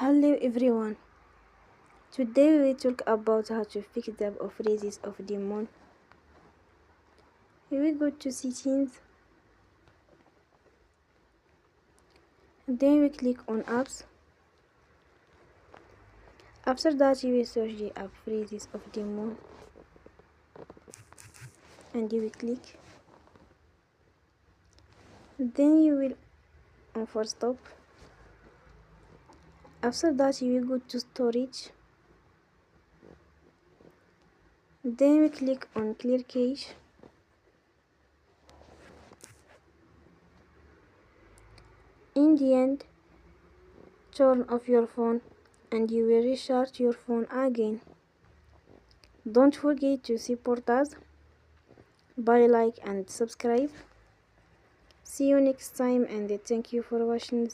Hello everyone. Today we will talk about how to fix the phrases of the month. Here we go to settings. Then we click on apps. After that you will search the app phrases of the month and you will click. Then you will on for stop. After that you will go to storage. Then we click on clear cache. In the end, turn off your phone and you will restart your phone again. Don't forget to support us by like and subscribe. See you next time and thank you for watching.